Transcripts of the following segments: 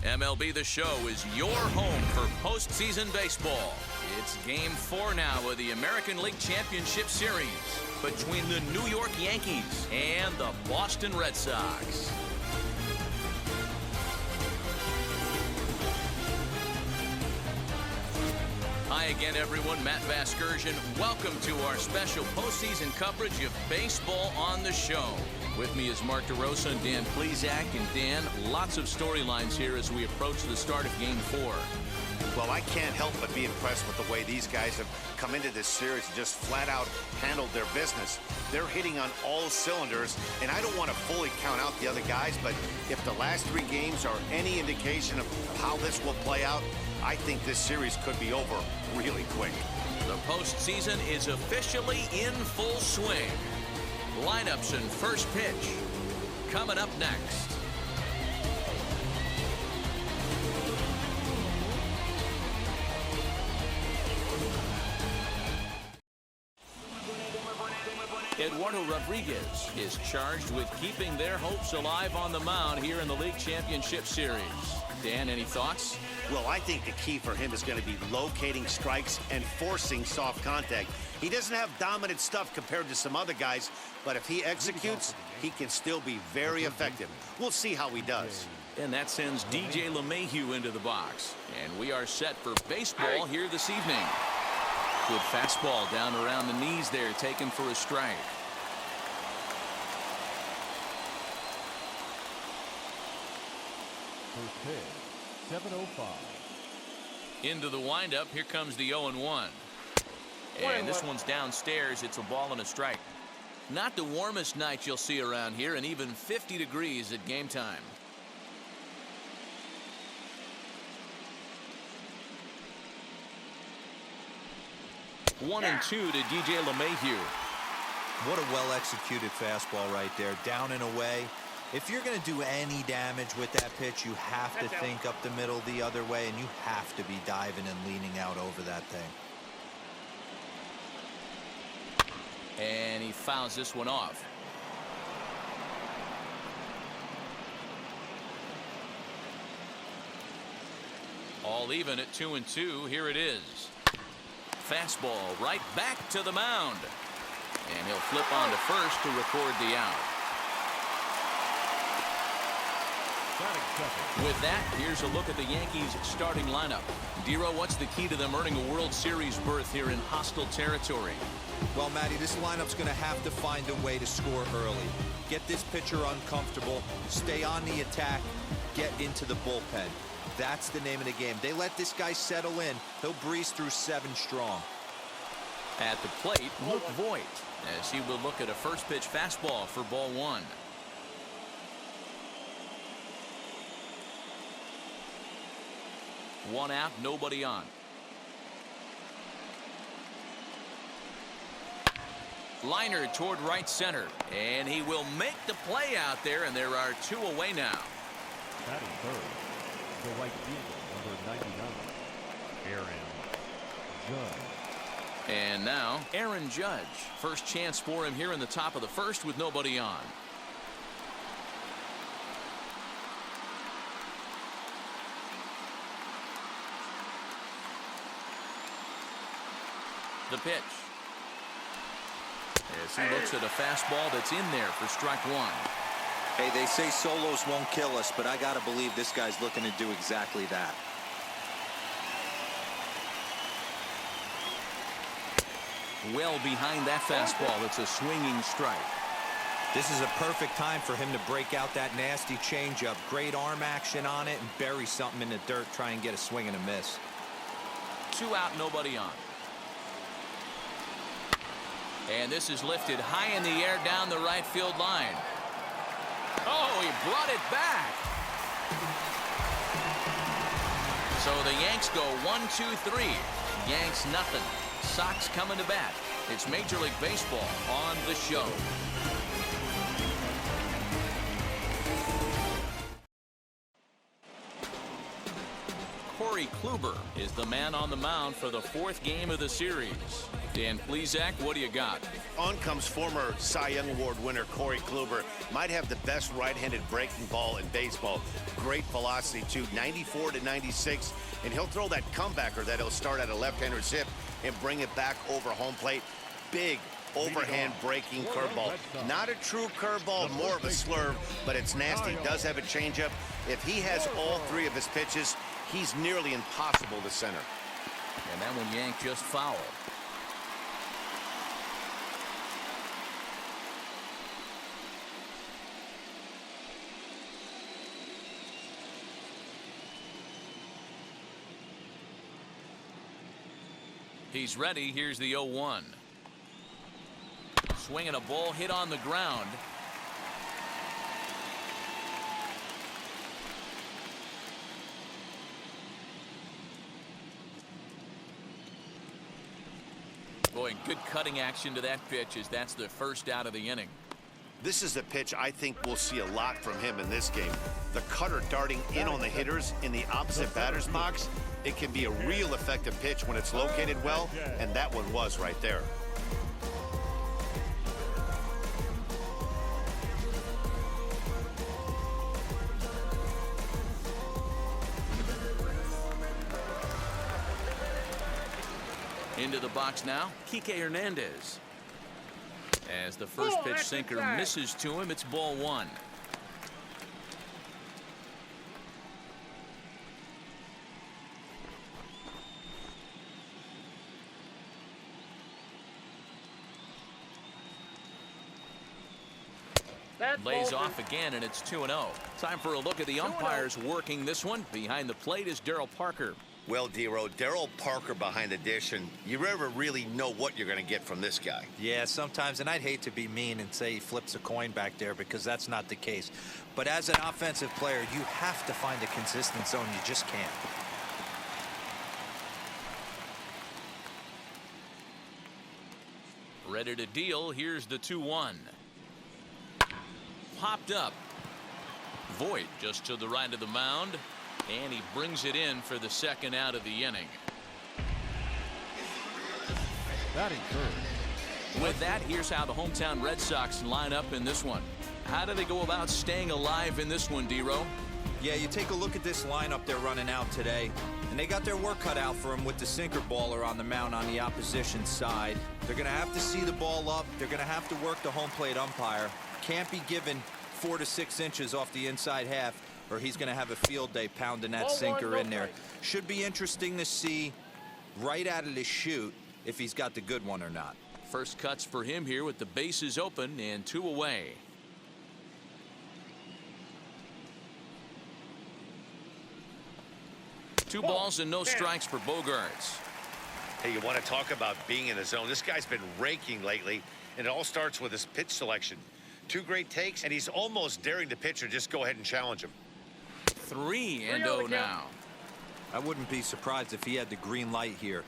MLB The Show is your home for postseason baseball. It's Game 4 now of the American League Championship Series between the New York Yankees and the Boston Red Sox. Hi again, everyone. Matt Vasgersian. Welcome to our special postseason coverage of Baseball on the Show. With me is Mark DeRosa and Dan Plesac. And Dan, lots of storylines here as we approach the start of Game 4. Well, I can't help but be impressed with the way these guys have come into this series and just flat out handled their business. They're hitting on all cylinders, and I don't want to fully count out the other guys, but if the last 3 games are any indication of how this will play out, I think this series could be over really quick. The postseason is officially in full swing. Lineups and first pitch coming up next. Eduardo Rodriguez is charged with keeping their hopes alive on the mound here in the League Championship Series. Dan, any thoughts? Well, I think the key for him is going to be locating strikes and forcing soft contact. He doesn't have dominant stuff compared to some other guys, but if he executes, he can still be very effective. We'll see how he does. And that sends DJ LeMahieu into the box. And we are set for baseball here this evening. Good fastball down around the knees there, taken for a strike. First pitch, 7:05. Into the windup, here comes the 0-1. And this one's downstairs. It's a ball and a strike. Not the warmest night you'll see around here, and even 50 degrees at game time. One and two to DJ LeMahieu. What a well-executed fastball right there, down and away. If you're going to do any damage with that pitch, you have to think up the middle the other way, and you have to be diving and leaning out over that thing. And he fouls this one off. All even at 2-2. Here it is. Fastball right back to the mound. And he'll flip on to first to record the out. With that, here's a look at the Yankees starting lineup. Dero, what's the key to them earning a World Series berth here in hostile territory? Well, Matty, this lineup's going to have to find a way to score early. Get this pitcher uncomfortable, stay on the attack, get into the bullpen. That's the name of the game. They let this guy settle in, he'll breeze through 7 strong. At the plate, Luke Voigt, as he will look at a first pitch fastball for ball 1. One out, nobody on. Liner toward right center, and he will make the play out there, and there are 2 away now. Batting third, the right fielder, number 99, Aaron Judge. And now Aaron Judge. First chance for him here in the top of the first with nobody on. The pitch. As he looks at a fastball that's in there for strike 1. Hey, they say solos won't kill us, but I got to believe this guy's looking to do exactly that. Well behind that fastball. It's a swinging strike. This is a perfect time for him to break out that nasty changeup. Great arm action on it and bury something in the dirt. Try and get a swing and a miss. 2 out, nobody on. And this is lifted high in the air down the right field line. Oh, he brought it back. So the Yanks go 1-2-3. Yanks nothing. Sox coming to bat. It's Major League Baseball on the show. Corey Kluber is the man on the mound for the 4th game of the series. Dan Plesac, what do you got? On comes former Cy Young Award winner Corey Kluber. Might have the best right-handed breaking ball in baseball. Great velocity, too, 94 to 96. And he'll throw that comebacker that he'll start at a left-hander's hip and bring it back over home plate. Big overhand breaking curveball. Not a true curveball, more of a slurve, but it's nasty. Does have a changeup. If he has all 3 of his pitches, he's nearly impossible to center. And that one yanked just foul. He's ready. Here's the 0-1. Swinging a ball hit on the ground. Boy, good cutting action to that pitch as that's the first out of the inning. This is a pitch I think we'll see a lot from him in this game. The cutter darting in on the hitters in the opposite batter's box. It can be a real effective pitch when it's located well, and that one was right there. Into the box now, Kike Hernandez. As the first pitch sinker misses to him, it's ball 1. Lays off again, and it's 2-0. Time for a look at the umpires working this one. Behind the plate is Darryl Parker. Well, D-Row, Darryl Parker behind the dish, and you never really know what you're going to get from this guy. Yeah, sometimes, and I'd hate to be mean and say he flips a coin back there because that's not the case. But as an offensive player, you have to find a consistent zone. You just can't. Ready to deal. Here's the 2-1. Popped up. Voit just to the right of the mound. And he brings it in for the second out of the inning. Batting third. With that, here's how the hometown Red Sox line up in this one. How do they go about staying alive in this one, D-Row? Yeah, you take a look at this lineup they're running out today, and they got their work cut out for them with the sinker baller on the mound on the opposition side. They're going to have to see the ball up. They're going to have to work the home plate umpire. Can't be given 4 to 6 inches off the inside half, or he's going to have a field day pounding that sinker in there. Should be interesting to see right out of the chute if he's got the good one or not. First cuts for him here with the bases open and 2 away. Two balls and no strikes for Bogaerts. Hey, you want to talk about being in the zone? This guy's been raking lately, and it all starts with his pitch selection. 2 great takes, and he's almost daring the pitcher just go ahead and challenge him. 3-0 now. I wouldn't be surprised if he had the green light here.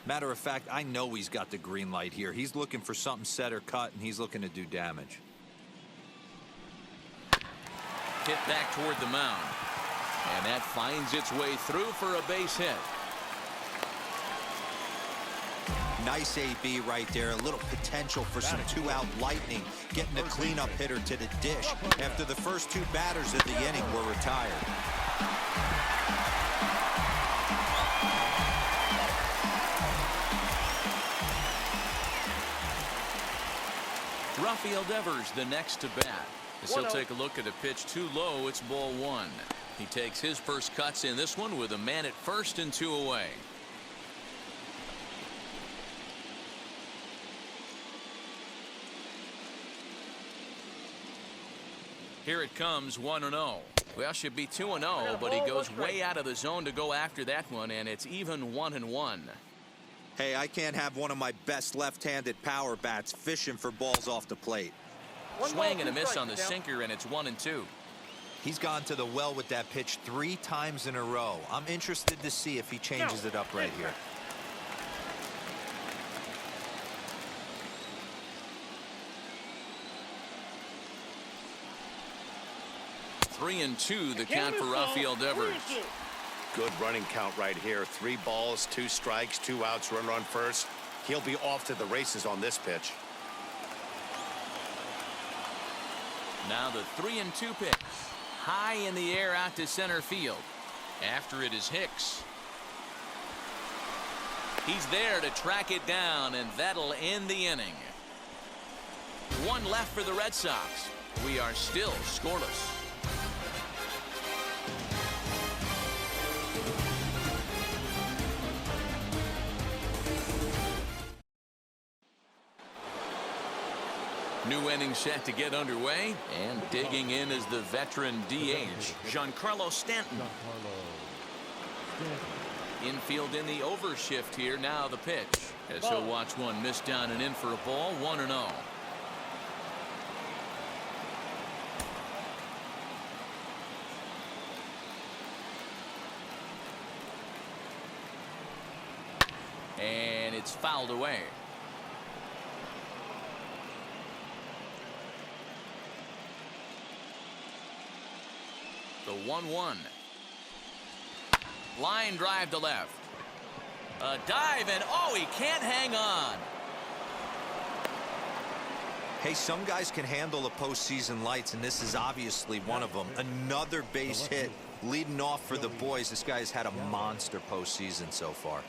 Matter of fact, I know he's got the green light here. He's looking for something set or cut, and he's looking to do damage. Hit back toward the mound. And that finds its way through for a base hit. Nice AB right there. A little potential for some 2-out lightning. Getting the cleanup hitter to the dish after the first 2 batters of the inning were retired. Rafael Devers the next to bat. As he'll take a look at a pitch too low, it's ball 1. He takes his first cuts in this one with a man at first and 2 away. Here it comes, 1-0. Well, should be 2-0, but he goes way out of the zone to go after that one, and it's even 1-1. Hey, I can't have one of my best left-handed power bats fishing for balls off the plate. Swing and a miss on the sinker, and it's 1-2. He's gone to the well with that pitch 3 times in a row. I'm interested to see if he changes it up right here. Three and 2, the count for Rafael Devers. Good running count right here. 3 balls, 2 strikes, 2 outs, runner on first. He'll be off to the races on this pitch. Now the 3-2 pitch. High in the air out to center field. After it is Hicks. He's there to track it down, and that'll end the inning. 1 left for the Red Sox. We are still scoreless. New inning set to get underway, and digging in is the veteran DH, Giancarlo Stanton. Infield in the overshift here. Now the pitch, as he'll watch one miss down and in for a ball. 1-0. And it's fouled away. The 1-1. Line drive to left. A dive, and oh, he can't hang on. Hey, some guys can handle the postseason lights, and this is obviously one of them. Another base hit leading off for the boys. This guy's had a monster postseason so far.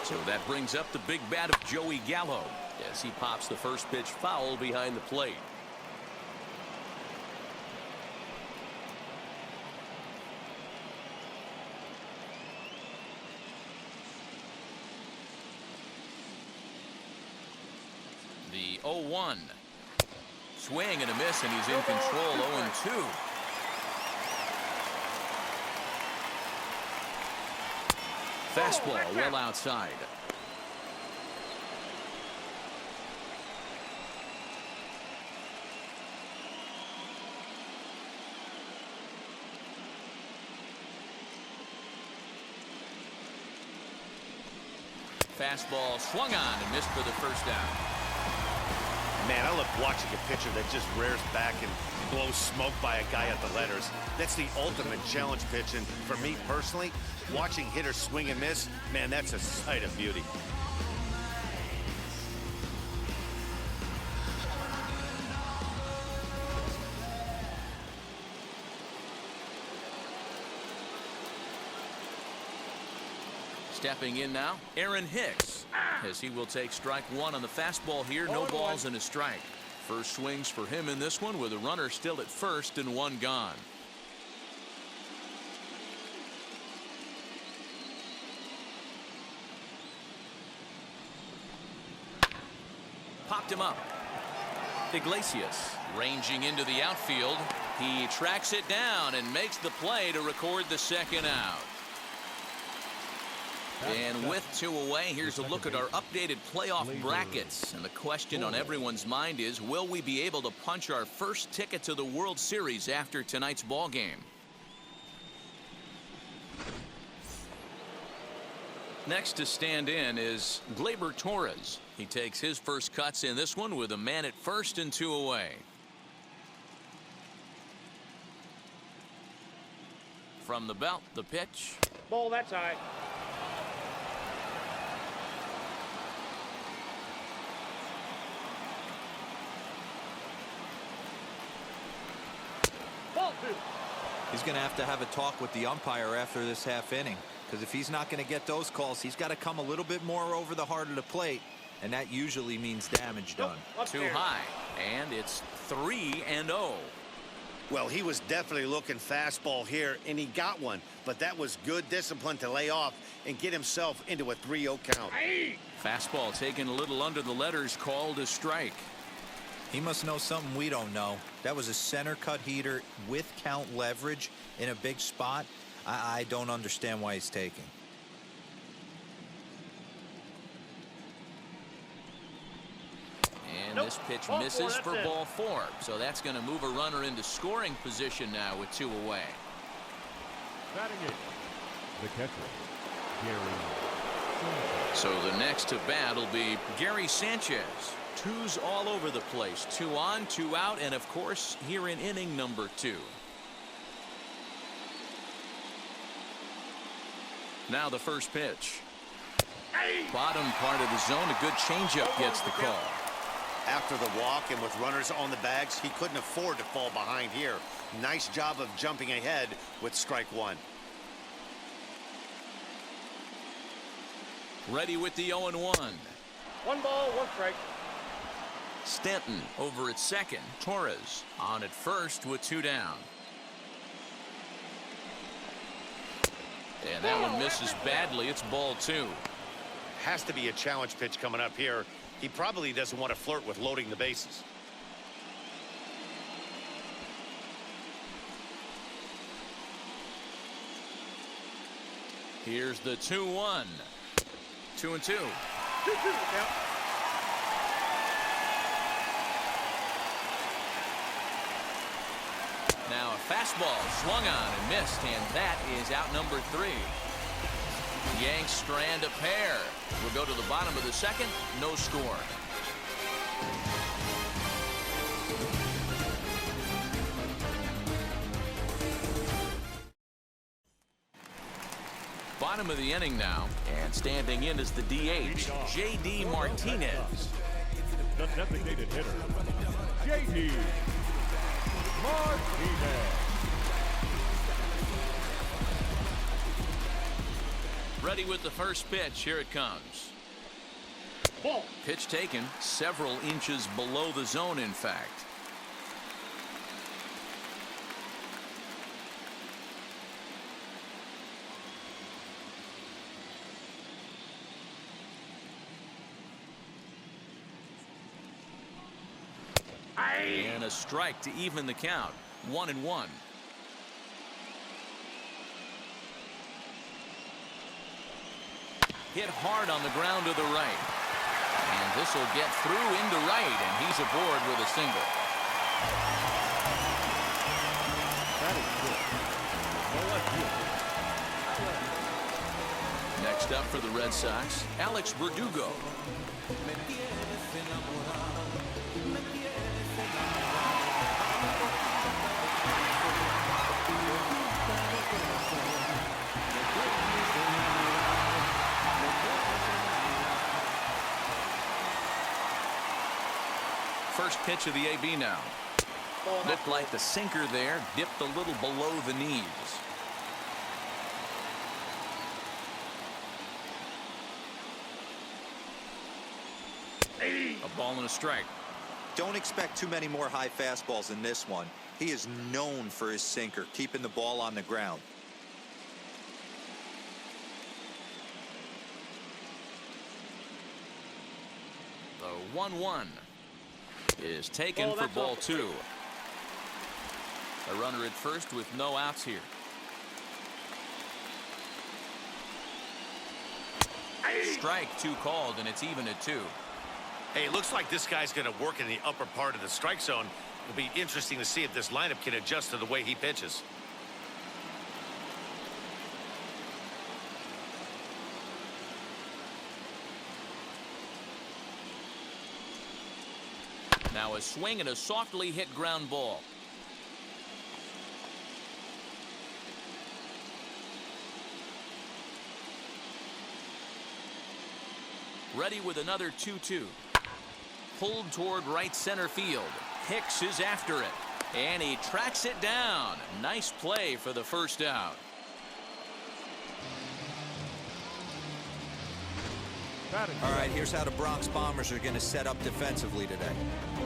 So that brings up the big bat of Joey Gallo as he pops the first pitch foul behind the plate. The 0-1. Swing and a miss, and he's in control. 0-2. Fastball well outside. Fastball swung on and missed for the first down. Man, I love watching a pitcher that just rears back and blows smoke by a guy at the letters. That's the ultimate challenge pitch, and for me personally, watching hitters swing and miss, man, that's a sight of beauty. Stepping in now, Aaron Hicks, as he will take strike 1 on the fastball here. No balls and a strike. First swings for him in this one, with a runner still at first and 1 gone. Popped him up. Iglesias ranging into the outfield. He tracks it down and makes the play to record the second out. And with 2 away, here's a look at our updated playoff brackets. And the question on everyone's mind is, will we be able to punch our first ticket to the World Series after tonight's ball game? Next to stand in is Gleyber Torres. He takes his first cuts in this one with a man at first and 2 away. From the belt, the pitch. Ball, that's high. He's going to have a talk with the umpire after this half inning, because if he's not going to get those calls, he's got to come a little bit more over the heart of the plate, and that usually means damage done. Too high, and it's 3-0. Well, he was definitely looking fastball here, and he got one, but that was good discipline to lay off and get himself into a 3-0 count. Fastball taken a little under the letters, called a strike. He must know something we don't know. That was a center cut heater with count leverage in a big spot. I don't understand why he's taking. And this pitch misses for ball 4. So that's going to move a runner into scoring position now with 2 away. Batting it, the catcher, Gary. So the next to bat will be Gary Sanchez. Twos all over the place. 2 on, 2 out, and of course here in inning number 2. Now the first pitch. Bottom part of the zone. A good changeup gets the call. After the walk and with runners on the bags, he couldn't afford to fall behind here. Nice job of jumping ahead with strike 1. Ready with the 0-1. 1 ball, 1 strike. Stanton over at second. Torres on at first with 2 down. And that one misses badly. It's ball 2. Has to be a challenge pitch coming up here. He probably doesn't want to flirt with loading the bases. Here's the 2-1. 2-2. 2-2 count. Now a fastball swung on and missed, and that is out number 3. Yanks strand a pair. We'll go to the bottom of the second. No score. Bottom of the inning now, and standing in is the DH, J.D. Martinez. The designated hitter, J.D. Martinez. Ready with the first pitch. Here it comes. Ball. Pitch taken several inches below the zone, in fact. And a strike to even the count. 1-1. Hit hard on the ground to the right. And this will get through into right, and he's aboard with a single. That is good. Next up for the Red Sox, Alex Verdugo. First pitch of the AB now. Looked like the sinker there dipped a little below the knees. A ball and a strike. Don't expect too many more high fastballs in this one. He is known for his sinker, keeping the ball on the ground. The 1-1 is taken for ball 2. A runner at first with no outs here. Strike 2 called, and it's even at 2. Hey, it looks like this guy's going to work in the upper part of the strike zone. It'll be interesting to see if this lineup can adjust to the way he pitches. Now a swing and a softly hit ground ball. Ready with another 2-2. Pulled toward right center field. Hicks is after it, and he tracks it down. Nice play for the first out. All right, here's how the Bronx Bombers are going to set up defensively today.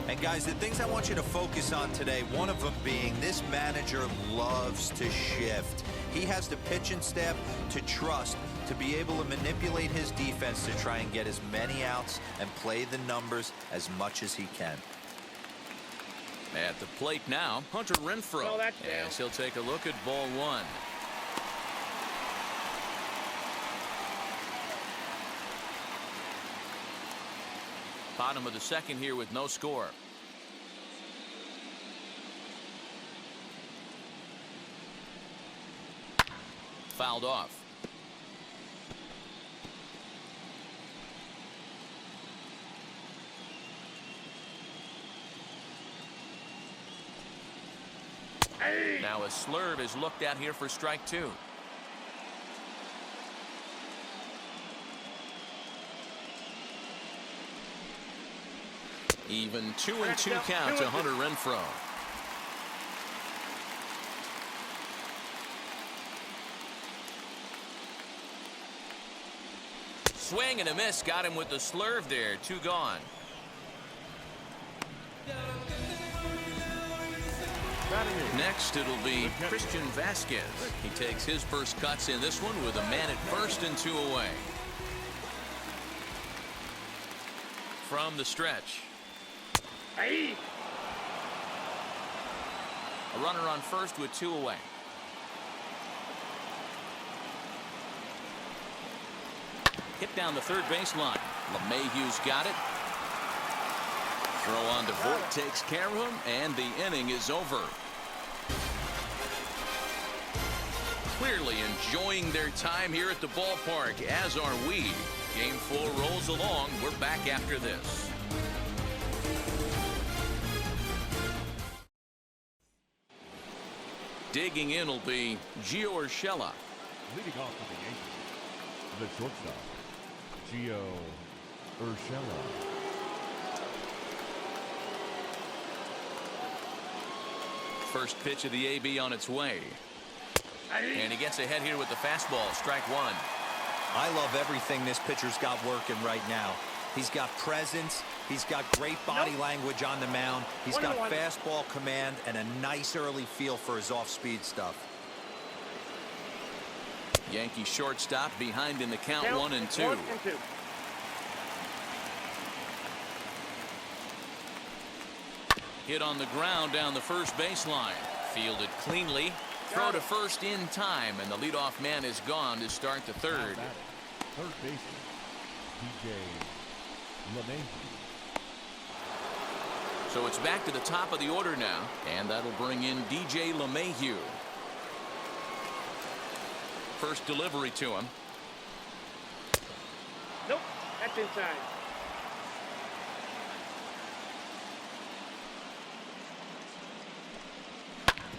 And guys, the things I want you to focus on today, one of them being this manager loves to shift. He has the pitching staff to trust to be able to manipulate his defense to try and get as many outs and play the numbers as much as he can. At the plate now, Hunter Renfroe, Oh, that's down. as he'll take a look at ball 1. Bottom of the second here with no score. Fouled off. Now a slurve is looked at here for strike two. Even 2-2 count to Hunter Renfroe. Swing and a miss. Got him with the slurve there. Two gone. Next, it'll be Christian Vasquez. He takes his first cuts in this one with a man at first and two away. From the stretch. A runner on first with two away. Hit down the third baseline. LeMahieu's got it. Throw on to Voit takes care of him, and the inning is over. Clearly enjoying their time here at the ballpark, as are we. Game 4 rolls along. We're back after this. Digging in will be Gio Urshela. Leading off for the Yankees, the shortstop, Gio Urshela. First pitch of the AB on its way. And he gets ahead here with the fastball. Strike one. I love everything this pitcher's got working right now. He's got presence. He's got great body language on the mound. He's got fastball command and a nice early feel for his off-speed stuff. Yankee shortstop behind in the count 1-2. Hit on the ground down the first baseline. Fielded cleanly. Throw to first in time, and the leadoff man is gone to start the third. Third baseman, DJ LeMahieu. So it's back to the top of the order now, and that'll bring in DJ LeMahieu. First delivery to him. Nope, that's inside.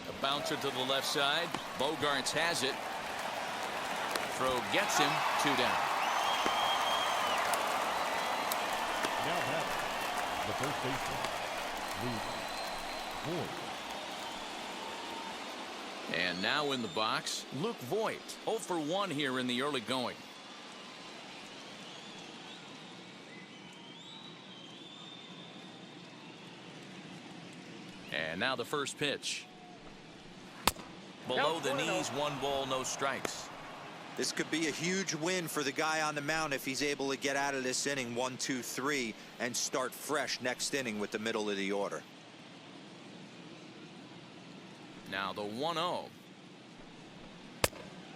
A bouncer to the left side. Bogarts has it. Throw gets him. Two down. Now have the first baseman, Luke Voit. And now in the box, Luke Voit. 0 for 1 here in the early going. And now the first pitch. Below the knees, 1 ball, no strikes. This could be a huge win for the guy on the mound if he's able to get out of this inning 1, 2, 3 and start fresh next inning with the middle of the order. Now the 1-0.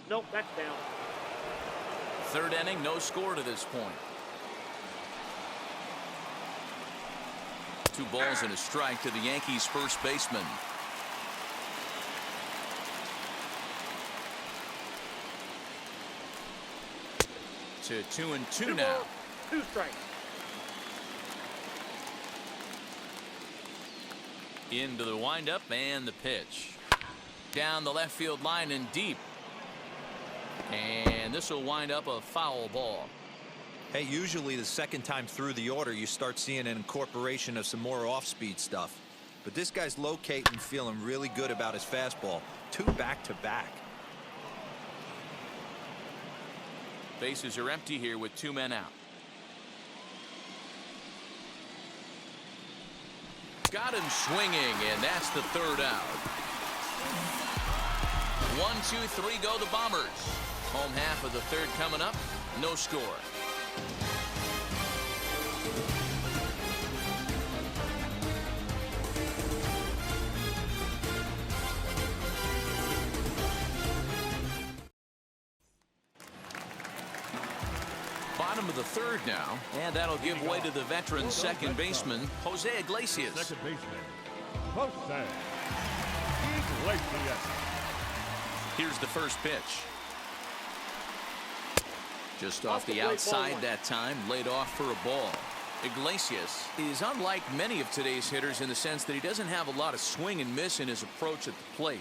Nope, that's down. Third inning, no score to this point. 2 balls and a strike to the Yankees first baseman. To 2-2 now. 2 strikes. Into the windup and the pitch. Down the left field line and deep. And this will wind up a foul ball. Hey, usually the second time through the order you start seeing an incorporation of some more off-speed stuff. But this guy's locating, feeling really good about his fastball. 2 back-to-back. Bases are empty here with 2 men out. Got him swinging, and that's the third out. 1, 2, 3 go the Bombers. Home half of the third coming up. No score. Bottom of the third now, and that'll give way to the veteran second baseman, Jose Iglesias. Second baseman, Jose Iglesias. Here's the first pitch. Just off the outside that time, laid off for a ball. Iglesias is unlike many of today's hitters in the sense that he doesn't have a lot of swing and miss in his approach at the plate.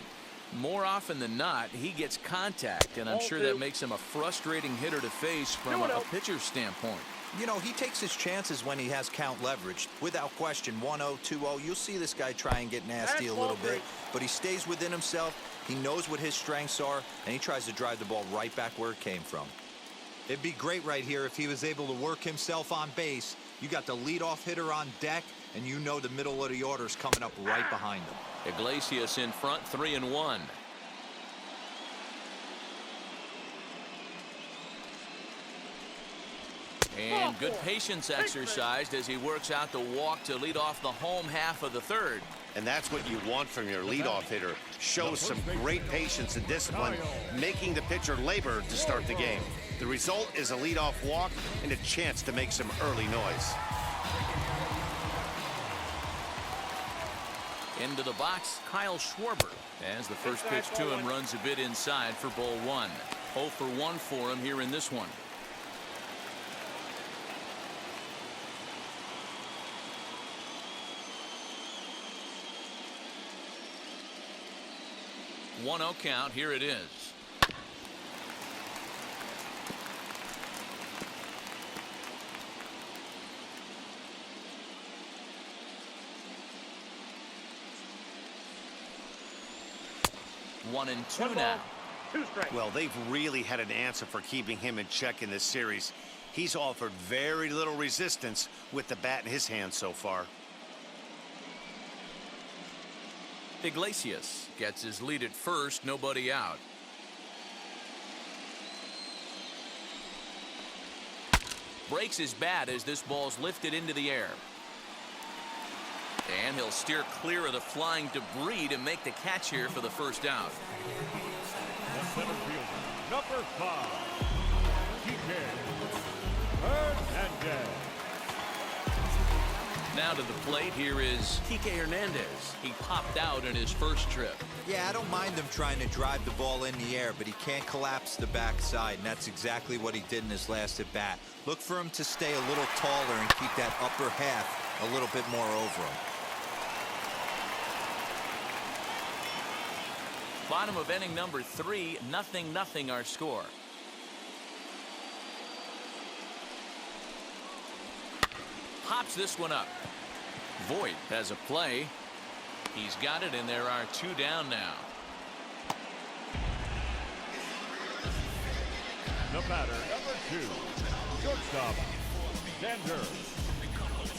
More often than not, he gets contact, and I'm sure that makes him a frustrating hitter to face from a pitcher's standpoint. You know, he takes his chances when he has count leveraged. Without question, 1-0, 2-0, you'll see this guy try and get nasty a little bit, but he stays within himself. He knows what his strengths are, and he tries to drive the ball right back where it came from. It'd be great right here if he was able to work himself on base. You got the leadoff hitter on deck, and you know the middle of the order is coming up right behind him. Iglesias in front, 3-1. And good patience exercised as he works out the walk to lead off the home half of the third. And that's what you want from your leadoff hitter. Shows some great patience and discipline, making the pitcher labor to start the game. The result is a leadoff walk and a chance to make some early noise. Into the box, Kyle Schwarber, as the first pitch to him runs a bit inside for ball one. 0 for 1 for him here in this one. One 0 count. Here it is. One and two now. Well, they've really had an answer for keeping him in check in this series. He's offered very little resistance with the bat in his hand so far. Iglesias gets his lead at first, nobody out. Breaks his bat as this ball's lifted into the air. And he'll steer clear of the flying debris to make the catch here for the first out. The center fielder, number 5, TK Hernandez. Now to the plate, here is Kike Hernandez. He popped out in his first trip. Yeah, I don't mind him trying to drive the ball in the air, but he can't collapse the backside, and that's exactly what he did in his last at bat. Look for him to stay a little taller and keep that upper half a little bit more over him. Bottom of inning number 3, 0-0 our score. Pops this one up. Voit has a play. He's got it, and there are 2 down now. The batter, number 2, shortstop, Xander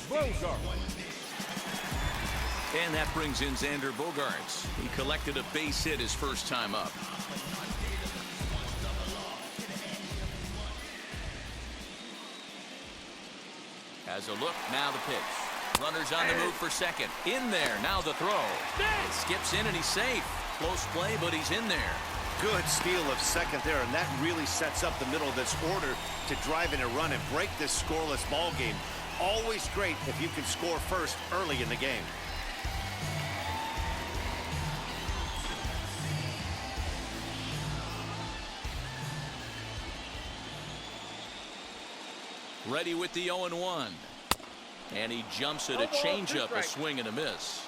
Bogaerts. And that brings in Xander Bogaerts. He collected a base hit his first time up. Has a look, now the pitch. Runners on the move for second. In there, now the throw. It skips in and he's safe. Close play, but he's in there. Good steal of second there, and that really sets up the middle of this order to drive in a run and break this scoreless ball game. Always great if you can score first early in the game. Ready with the 0-1. And he jumps at a changeup, a swing and a miss.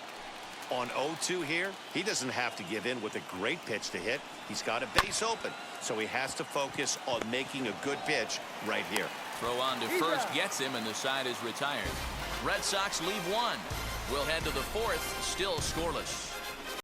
On 0-2 here, he doesn't have to give in with a great pitch to hit. He's got a base open, so he has to focus on making a good pitch right here. Throw on to first gets him, and the side is retired. Red Sox leave 1. We'll head to the 4th, still scoreless.